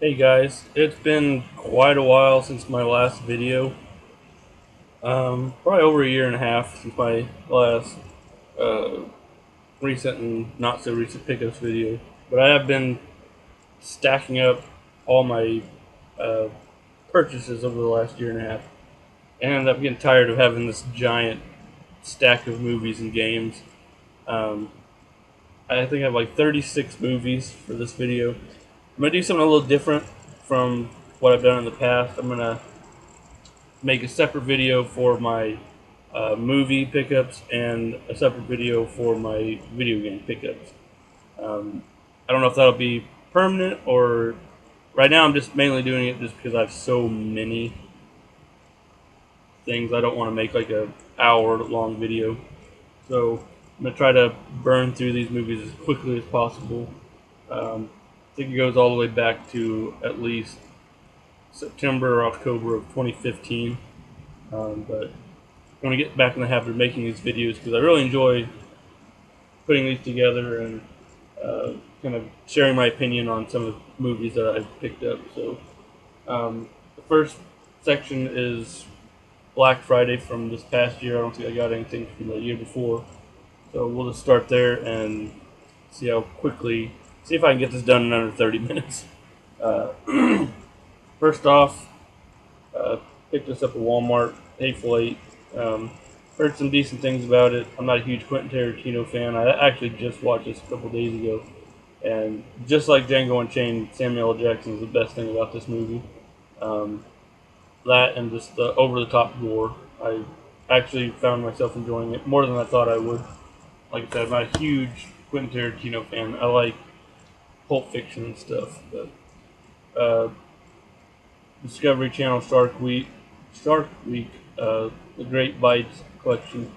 Hey guys, it's been quite a while since my last video. Probably over a year and a half since my last uh, recent and not so recent pickups video. But I have been stacking up all my uh, purchases over the last year and a half, and ended up getting tired of having this giant stack of movies and games. Um, I think I have like 36 movies for this video. I'm gonna do something a little different from what I've done in the past. I'm gonna make a separate video for my movie pickups and a separate video for my video game pickups. I don't know if that'll be permanent or right now I'm just mainly doing it just because I have so many things. I don't want to make like a hour long video. So I'm gonna try to burn through these movies as quickly as possible. I think it goes all the way back to at least September or October of 2015. But I want to get back in the habit of making these videos because I really enjoy putting these together and kind of sharing my opinion on some of the movies that I've picked up. So the first section is Black Friday from this past year. I don't think I got anything from the year before. So we'll just start there and see how quickly, see if I can get this done in under 30 minutes. Uh, First off, uh, picked this up at Walmart, Hateful Eight. Um, Heard some decent things about it. I'm not a huge Quentin Tarantino fan. I actually just watched this a couple days ago, and just like Django Unchained, Samuel L. Jackson is the best thing about this movie. Um, that and just the over-the-top gore. I actually found myself enjoying it more than I thought I would. Like I said, I'm not a huge Quentin Tarantino fan. I like Pulp Fiction and stuff, but Discovery Channel Shark Week, the Great Bites collection.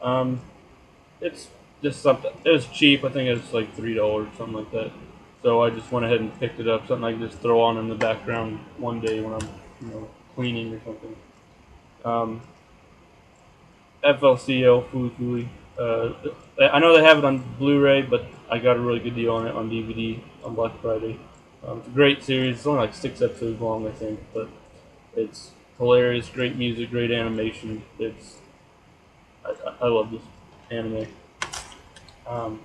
Um, it's just something. It was cheap. I think it was like $3, something like that. So I just went ahead and picked it up. Something I can just throw on in the background one day when I'm, cleaning or something. Um, FLCL Fooey Fooey. I know they have it on Blu-ray, but I got a really good deal on it on DVD on Black Friday. It's a great series. It's only like 6 episodes long, I think, but it's hilarious. Great music, great animation. I love this anime. Um,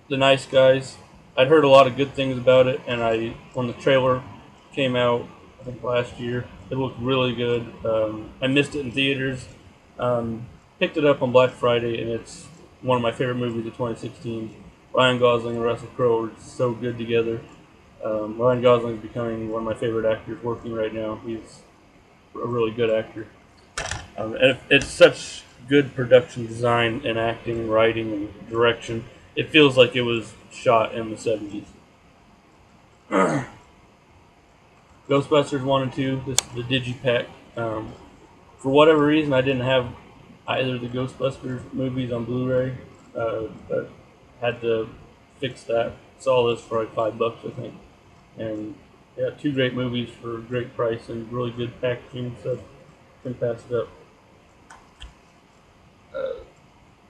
the Nice Guys. I'd heard a lot of good things about it, and when the trailer came out, I think last year, it looked really good. I missed it in theaters. Picked it up on Black Friday, and it's one of my favorite movies of 2016. Ryan Gosling and Russell Crowe are so good together. Ryan Gosling is becoming one of my favorite actors working right now. He's a really good actor. And it's such good production design and acting and writing and direction. It feels like it was shot in the 70s. Ghostbusters 1 and 2, this is the Digipack. For whatever reason, I didn't have either of the Ghostbusters movies on Blu-ray, but had to fix that. Saw this for like $5, I think. And yeah, two great movies for a great price and really good packaging, so couldn't pass it up.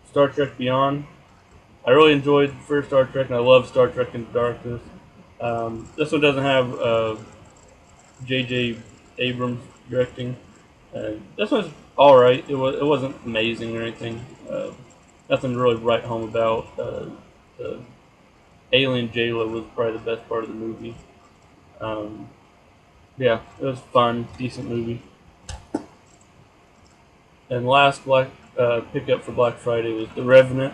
Star Trek Beyond. I really enjoyed the first Star Trek, and I love Star Trek Into Darkness. This one doesn't have J.J. Abrams directing. This one's all right. It wasn't amazing or anything. Nothing to really write home about. Alien Jayla was probably the best part of the movie. Yeah, it was fun, decent movie. And last pickup for Black Friday was The Revenant.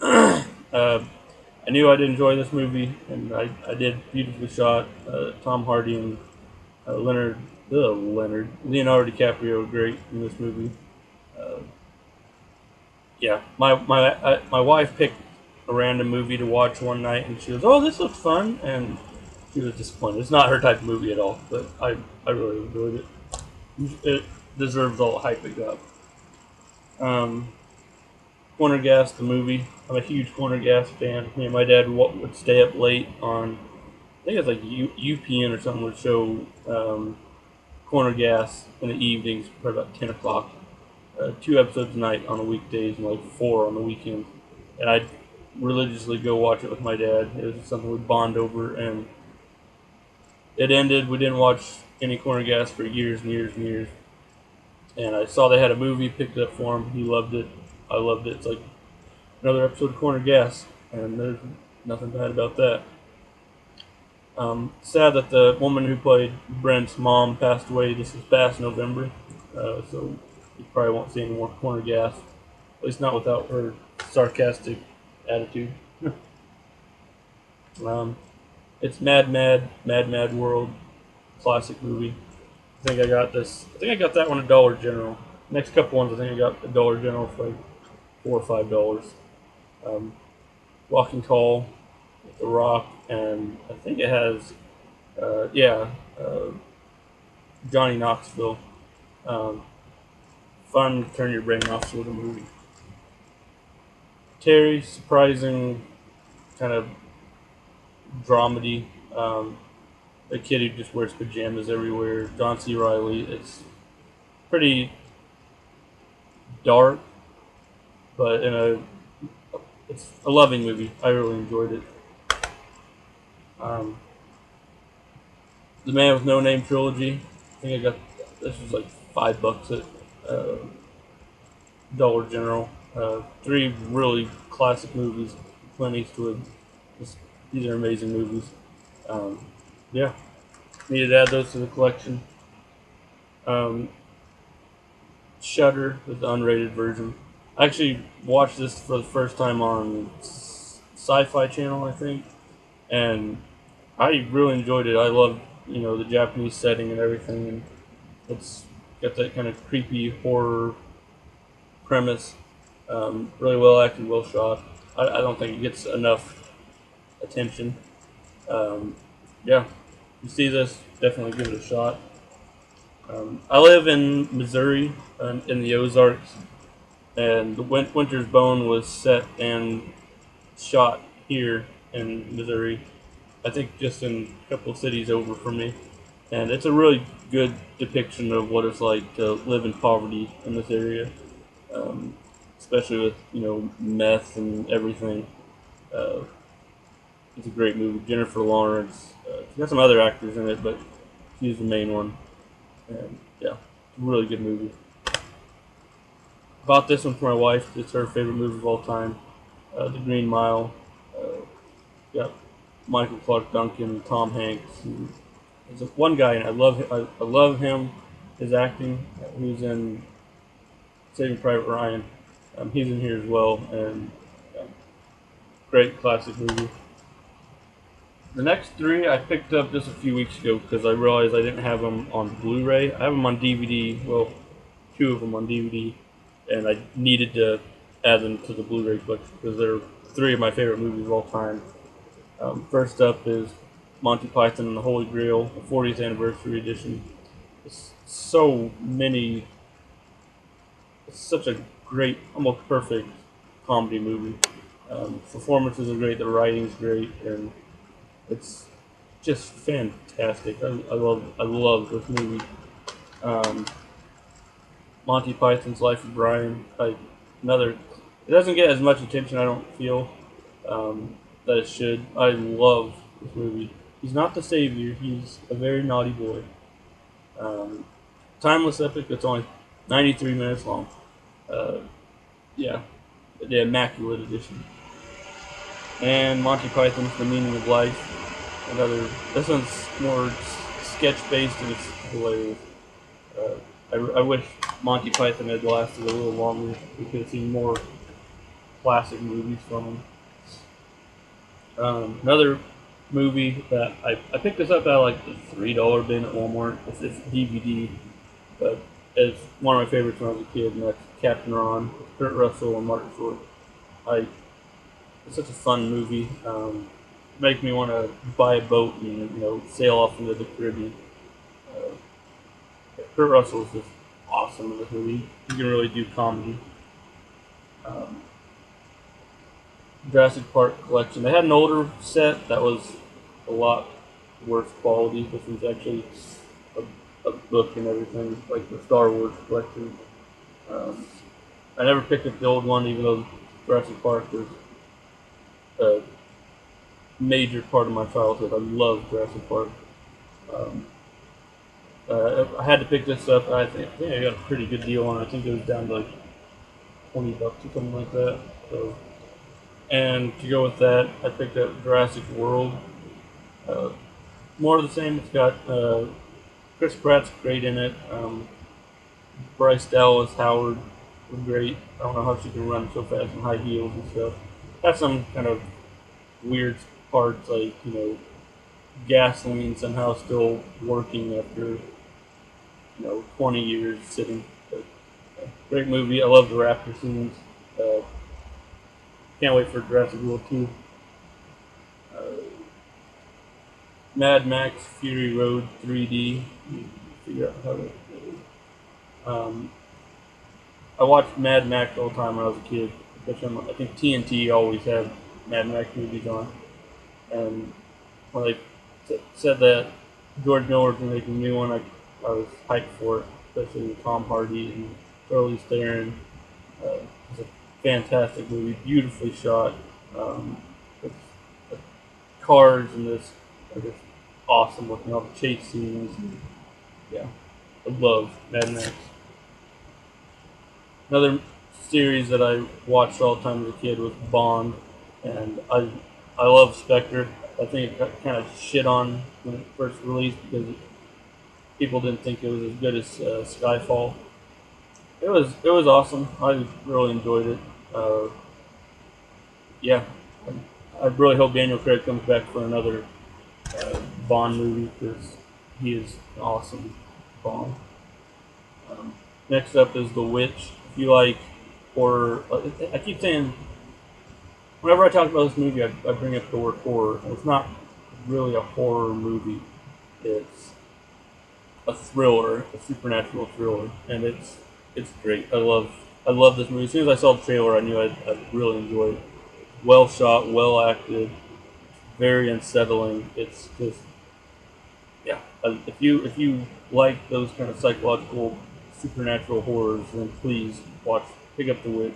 I knew I'd enjoy this movie, and I did. Beautifully shot. Tom Hardy and Leonardo DiCaprio are great in this movie. Uh, yeah, my wife picked a random movie to watch one night, and she goes, "Oh, this looks fun," and she was disappointed. It's not her type of movie at all, but I really enjoyed it. It deserves all the hype it got. Um, Corner Gas, the movie. I'm a huge Corner Gas fan. Me and my dad would stay up late on, I think it was like UPN or something, would show Corner Gas in the evenings, probably about 10 o'clock. 2 episodes a night on the weekdays and like 4 on the weekends. And I'd religiously go watch it with my dad. It was something we'd bond over, and it ended. We didn't watch any Corner Gas for years and years and years. And I saw they had a movie, picked it up for him. He loved it. I loved it. It's like another episode of Corner Gas, and there's nothing bad about that. Sad that the woman who played Brent's mom passed away this past November, so you probably won't see any more Corner Gas, at least not without her sarcastic attitude. It's Mad World, classic movie. I think I got this. I think I got that one at Dollar General. Next couple ones, I think I got at Dollar General for like $4 or $5. Walking Tall, with The Rock, and I think it has, Johnny Knoxville. Fun, turn your brain off sort of movie. Terry, surprising, kind of dramedy. A kid who just wears pajamas everywhere. John C. Reilly. It's pretty dark, but it's a loving movie. I really enjoyed it. The Man with No Name Trilogy. I think I got this was like $5 at Dollar General. 3 really classic movies. Clint Eastwood. These are amazing movies. Yeah, needed to add those to the collection. Shudder is the unrated version. I actually watched this for the first time on Sci-Fi Channel, I think, and I really enjoyed it. I love the Japanese setting and everything, and it's got that kind of creepy horror premise. Really well acted, well shot. I don't think it gets enough attention. Yeah, you see this, definitely give it a shot. I live in Missouri, in the Ozarks, and the Winter's Bone was set and shot here in Missouri. I think just in a couple of cities over from me, and it's a really good depiction of what it's like to live in poverty in this area, especially with meth and everything. Uh, it's a great movie. Jennifer Lawrence. It's got some other actors in it, but she's the main one. And yeah, it's a really good movie. Bought this one for my wife. It's her favorite movie of all time. The Green Mile. Got Michael Clark Duncan, Tom Hanks. And there's one guy, and I love him. His acting. He's in Saving Private Ryan. He's in here as well, and great classic movie. The next 3 I picked up just a few weeks ago because I realized I didn't have them on Blu-ray. I have them on DVD. Well, 2 of them on DVD, and I needed to add them to the Blu-ray collection because they're 3 of my favorite movies of all time. First up is Monty Python and the Holy Grail, the 40th anniversary edition. It's such a great, almost perfect comedy movie. Performances are great, the writing's great, and it's just fantastic. I love this movie. Monty Python's Life of Brian. It doesn't get as much attention, I don't feel, that it should. I love this movie. He's not the savior. He's a very naughty boy. Timeless epic. It's only 93 minutes long. Yeah, the Immaculate Edition. And Monty Python's The Meaning of Life. This one's more sketch based and it's hilarious. I wish Monty Python had lasted a little longer. We could have seen more classic movies from him. Another movie that I picked this up at like the $3 bin at Walmart. It's DVD, but it's one of my favorites when I was a kid, and that's Captain Ron with Kurt Russell and Martin Short. It's such a fun movie. Makes me want to buy a boat and sail off into the Caribbean. Kurt Russell is just awesome in this movie. He can really do comedy. Jurassic Park collection. They had an older set that was a lot worse quality. This was actually a book and everything, like the Star Wars collection. I never picked up the old one, even though Jurassic Park was a major part of my childhood. I love Jurassic Park. Um, I had to pick this up. I think I got a pretty good deal on it. I think it was down to like $20 or something like that. So, and to go with that, I picked up Jurassic World. Uh, More of the same. It's got Chris Pratt's great in it. Bryce Dallas Howard was great. I don't know how she can run so fast in high heels and stuff. Has some kind of weird parts, like gasoline somehow still working after 20 years sitting. But, great movie. I love the raptor scenes. Uh, can't wait for Jurassic World 2. Uh, Mad Max Fury Road 3D. Figure out how to. Um, I watched Mad Max all the time when I was a kid. I think TNT always had Mad Max movies on. And when they said that George Miller was making a new one, I was hyped for it, especially with Tom Hardy and Charlize Theron. It's a fantastic movie, beautifully shot. It's, the cars and this are just awesome looking, all the chase scenes. Yeah, I love Mad Max. Another series that I watched all the time as a kid was Bond, and I love Spectre. I think it got kind of shit on when it first released because people didn't think it was as good as Skyfall. It was awesome. I really enjoyed it. Uh, yeah, I really hope Daniel Craig comes back for another Bond movie because he is an awesome Bond. Um, Next up is The Witch. If you like horror, I keep saying whenever I talk about this movie, I bring up the word horror. It's not really a horror movie. It's a thriller, a supernatural thriller, and it's great. I love this movie. As soon as I saw the trailer, I knew I'd really enjoy it. Well shot, well acted, very unsettling. It's just yeah. If you like those kind of psychological supernatural horrors, then please pick up The Witch.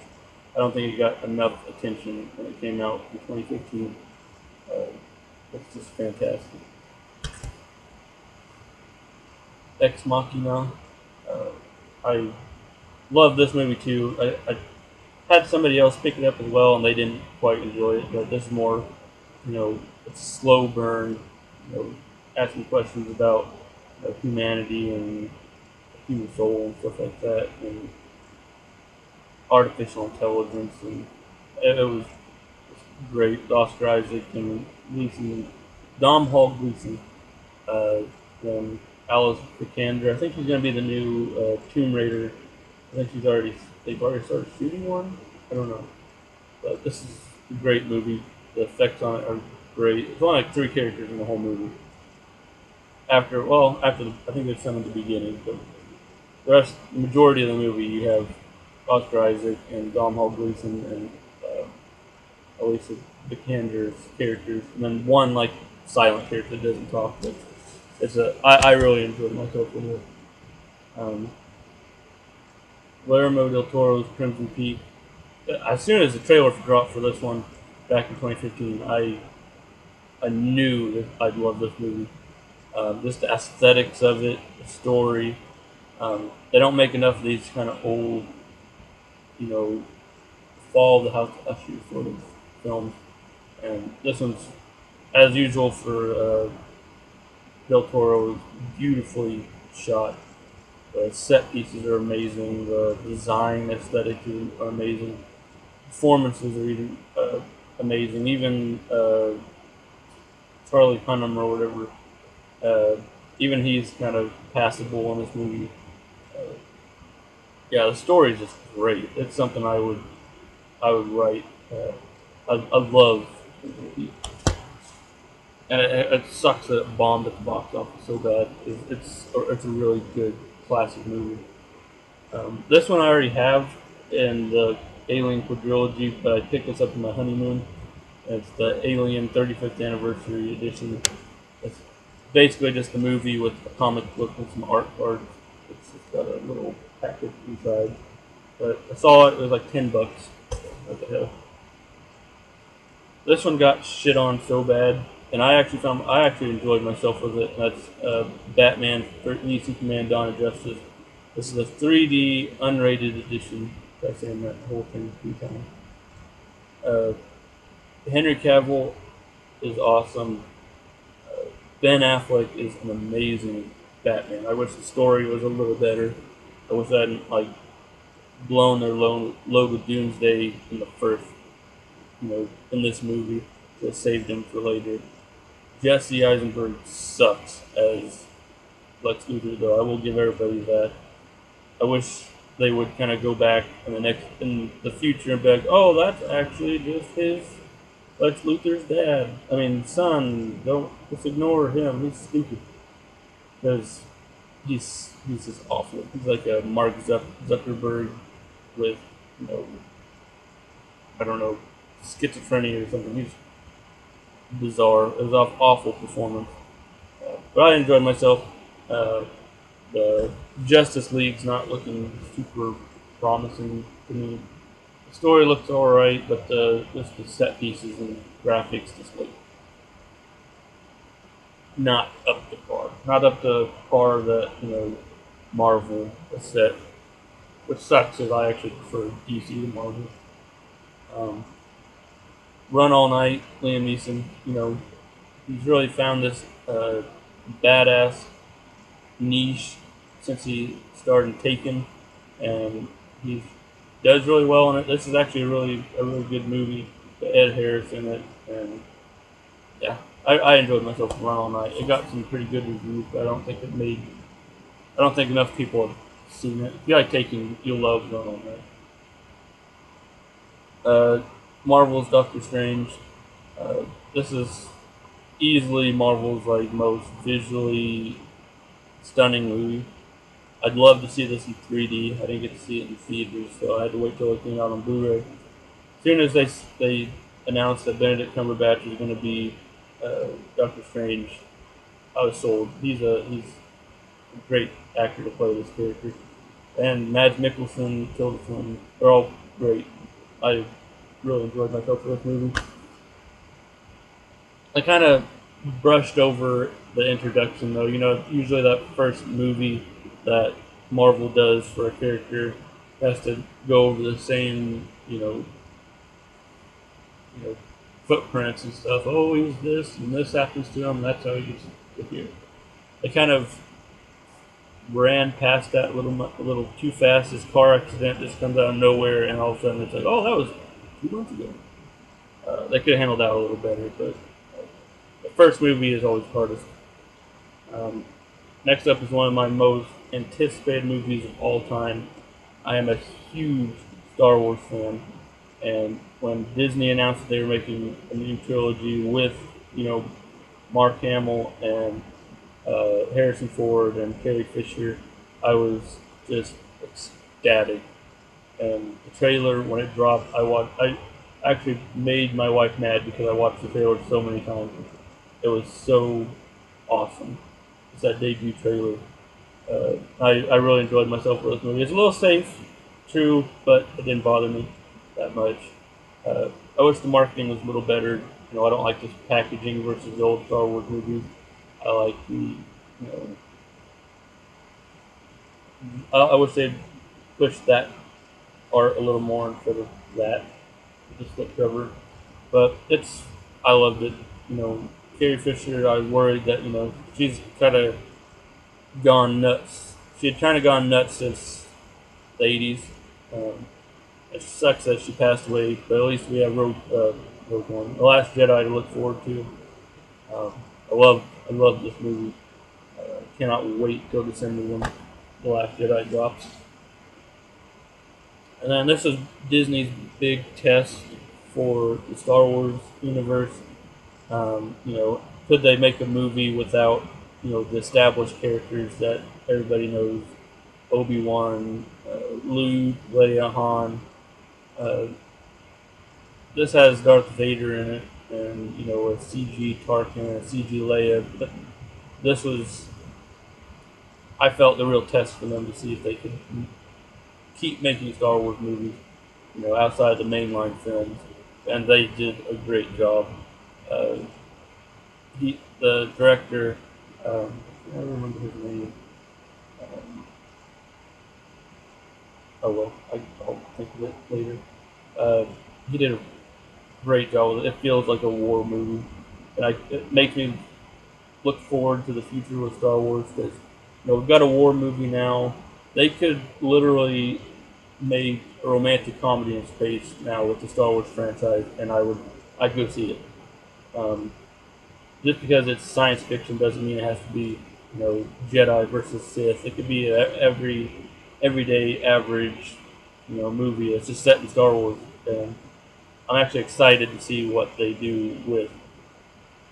I don't think it got enough attention when it came out in 2015. Uh, it's just fantastic. Ex Machina. Uh, I love this movie too. I had somebody else pick it up as well, and they didn't quite enjoy it. But this is more, it's a slow burn. Asking questions about humanity and the human soul and stuff like that, and artificial intelligence, and it was great. Oscar Isaac and Gleason, Dom Hall Gleason, then Alice Vikander. I think he's going to be the new Tomb Raider. I think they've already started shooting one. I don't know, but this is a great movie. The effects on it are great. It's only like 3 characters in the whole movie. I think there's some at the beginning, but the majority of the movie, you have Oscar Isaac and Dom Hall Gleason and Alicia Vikander's characters, and then one like silent character that doesn't talk. But I really enjoyed myself with it. Um, Guillermo del Toro's Crimson Peak. As soon as the trailer dropped for this one back in 2015, I knew that I'd love this movie. Just the aesthetics of it, the story. They don't make enough of these kind of old, you know, fall of the House of Usher sort of films. And this one's, as usual for Del Toro, beautifully shot. The set pieces are amazing. The design aesthetics are amazing. Performances are even amazing. Even Charlie Hunnam or whatever, even he's kind of passable in this movie. Yeah, the story is just great. It's something I would write. I love, and it sucks that it bombed at the box office so bad. It's a really good classic movie. This one I already have in the Alien quadrilogy, but I picked this up in my honeymoon. It's the Alien 35th Anniversary Edition. It's basically just a movie with a comic book and some art cards. It's just got a little package inside. But I saw it was like $10. What the hell? This one got shit on so bad, and I actually enjoyed myself with it. And that's Batman v Superman: Dawn of Justice. This is a 3D unrated edition. Try saying that whole thing 3 times. Uh, Henry Cavill is awesome. Ben Affleck is an amazing Batman. I wish the story was a little better. I wish I hadn't blown their load with Doomsday in the first, in this movie. Just saved him for later. Jesse Eisenberg sucks as Lex Luthor, though. I will give everybody that. I wish they would kind of go back in the future and be like, oh, that's actually just his Lex Luthor's dad. I mean, son. Don't just ignore him. He's stupid because he's just awful. He's like a Mark Zuckerberg with I don't know, schizophrenia or something. He's bizarre. It was an awful performance, but I enjoyed myself. Uh, the Justice League's not looking super promising to me. The story looks alright, but just the set pieces and graphics just look not up to par. Not up to par that Marvel has set, which sucks because I actually prefer DC to Marvel. Um, Run All Night, Liam Neeson. He's really found this badass niche since he started Taken, and he does really well in it. This is actually a really good movie. Ed Harris in it, and yeah, I enjoyed myself with Run All Night. It got some pretty good reviews, but I don't think enough people have seen it. If you like Taken, you'll love Run All Night. Marvel's Doctor Strange. This is easily Marvel's most visually stunning movie. I'd love to see this in 3D. I didn't get to see it in theaters, so I had to wait till it came out on Blu-ray. As soon as they announced that Benedict Cumberbatch was going to be Doctor Strange, I was sold. He's a great actor to play this character, and Mads Mikkelsen, Tilda Swinton, they're all great. I really enjoyed myself with this movie. I kind of brushed over the introduction, though. Usually that first movie that Marvel does for a character has to go over the same, footprints and stuff. Oh, he's this, and this happens to him, and that's how he gets here. They kind of ran past that a little too fast. This car accident just comes out of nowhere, and all of a sudden it's like, oh, that was 2 months ago. They could have handled that a little better, but the first movie is always hardest. Next up is one of my most anticipated movies of all time. I am a huge Star Wars fan, and when Disney announced that they were making a Name Trilogy with, Mark Hamill and Harrison Ford and Carrie Fisher, I was just ecstatic. And the trailer, when it dropped, I actually made my wife mad because I watched the trailer so many times. It was so awesome. It's that debut trailer. I really enjoyed myself with this movie. It's a little safe, true, but it didn't bother me that much. I wish the marketing was a little better. I don't like this packaging versus the old Star Wars movies. I like I wish they'd push that art a little more instead of that, the slipcover. But I loved it. Carrie Fisher, I was worried that, she's kind of gone nuts. She had kind of gone nuts since the 80s. It sucks that she passed away, but at least we have Rogue One, The Last Jedi to look forward to. I love this movie. Cannot wait till December when The Last Jedi drops. And then this is Disney's big test for the Star Wars universe. Could they make a movie without, the established characters that everybody knows? Obi-Wan, Luke, Leia, Han. This has Darth Vader in it, and, a CG Tarkin, a CG Leia. But this was, I felt, the real test for them to see if they could keep making Star Wars movies, outside the mainline films. and they did a great job. Uh, the director, I don't remember his name. Um, oh well, I'll think of it later. Uh, he did a great job with it. It feels like a war movie, and it makes me look forward to the future with Star Wars because we've got a war movie now. They could literally make a romantic comedy in space now with the Star Wars franchise, and I'd go see it. Um, just because it's science fiction doesn't mean it has to be Jedi versus Sith. It could be everyday average movie. It's just set in Star Wars, and I'm actually excited to see what they do with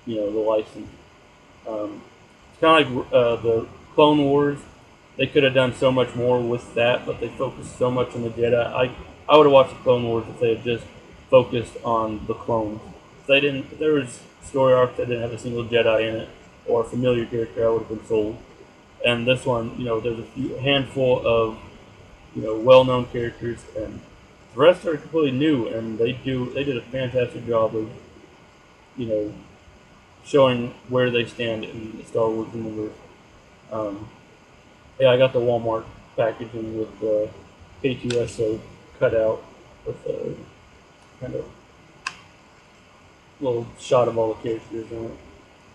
the license. It's kind of like the Clone Wars. They could have done so much more with that, but they focused so much on the Jedi. I would have watched the Clone Wars if they had just focused on the clones. If they didn't, if there was story arcs that didn't have a single Jedi in it or a familiar character, I would have been sold. And this one, there's a handful of well-known characters, and the rest are completely new, and they did a fantastic job of you know showing where they stand in the Star Wars universe. Um, yeah, I got the Walmart packaging with the K2SO cut out with a kind of little shot of all the characters in it.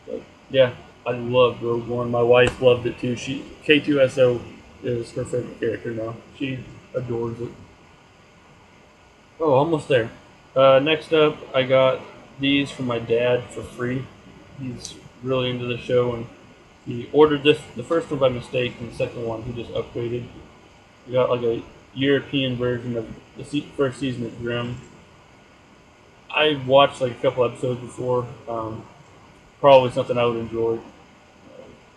But yeah, I loved Rogue One. My wife loved it too. K2SO is her favorite character now. She adores it. Oh, almost there. Next up, I got these from my dad for free. He's really into the show, and he ordered the first one by mistake, and the second one he just upgraded. We got like a European version of the first season of Grimm. I watched like a couple episodes before. Probably something I would enjoy,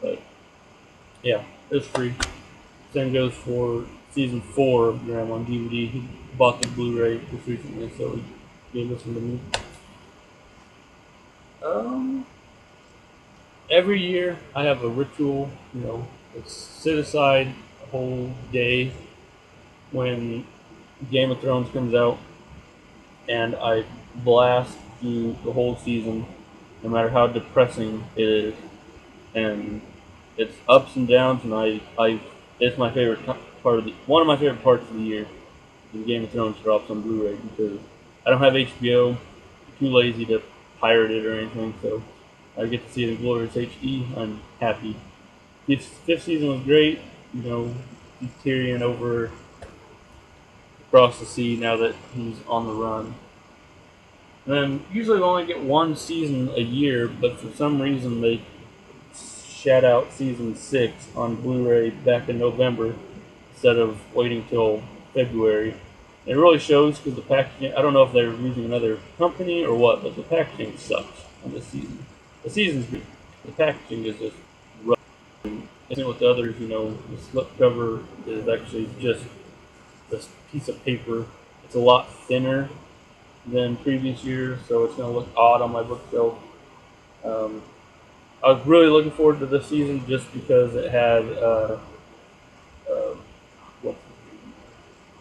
but yeah, it's free. Same goes for season 4 of Grimm on DVD. He bought the Blu-ray just recently, so he gave this one to me. Um, every year I have a ritual. It's set aside a whole day when Game of Thrones comes out, and I blast through the whole season, no matter how depressing it is, and it's ups and downs, and it's my favorite part of one of my favorite parts of the year. Is Game of Thrones drops on Blu-ray because I don't have HBO, I'm too lazy to pirate it or anything, so I get to see it in glorious HD. I'm happy. Fifth season was great. Tyrion over across the sea now that he's on the run. And then usually we only get one season a year, but for some reason they shat out season 6 on Blu-ray back in November instead of waiting till February. It really shows because the packaging, I don't know if they're using another company or what, but the packaging sucks on this season. The season's good. The packaging is just rough. And with the others, the slipcover is actually just this piece of paper. It's a lot thinner than previous years, so it's going to look odd on my bookshelf. I was really looking forward to this season just because it had uh,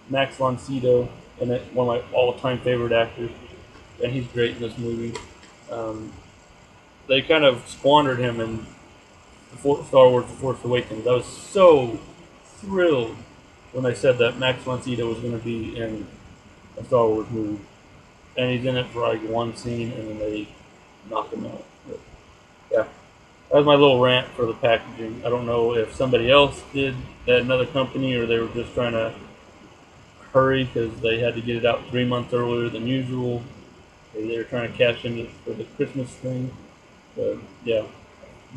Max von Sydow in it, one of my all-time favorite actors, and he's great in this movie. Um, they kind of squandered him in Star Wars: The Force Awakens. I was so thrilled when they said that Max von Sydow was going to be in a Star Wars movie, and he's in it for like one scene, and then they knock him out. But, yeah, that was my little rant for the packaging. I don't know if somebody else did at another company, or they were just trying to hurry because they had to get it out 3 months earlier than usual. They were trying to cash in for the Christmas thing. But yeah,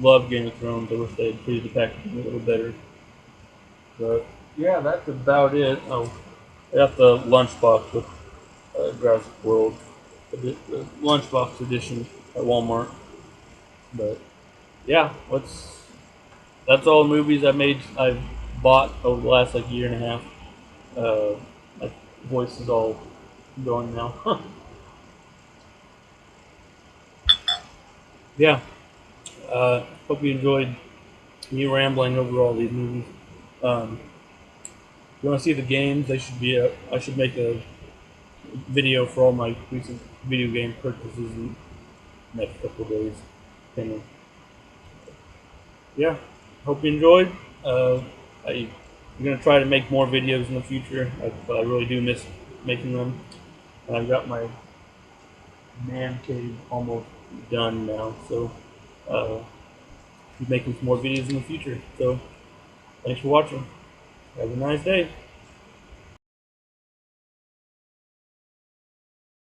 love Game of Thrones. I wish they had treated the packaging a little better. But yeah, that's about it. Oh, I got the lunchbox with Jurassic World, the lunchbox edition at Walmart. But yeah, that's all the movies I've bought over the last like year and a half. My voice is all going now. Yeah. Hope you enjoyed me rambling over all these movies. If you want to see the games, they should be. I should make a video for all my recent video game purchases in the next couple of days. And yeah, hope you enjoyed. I'm gonna try to make more videos in the future, but I really do miss making them. And I've got my man cave almost done now, so be making some more videos in the future. So thanks for watching. Have a nice day.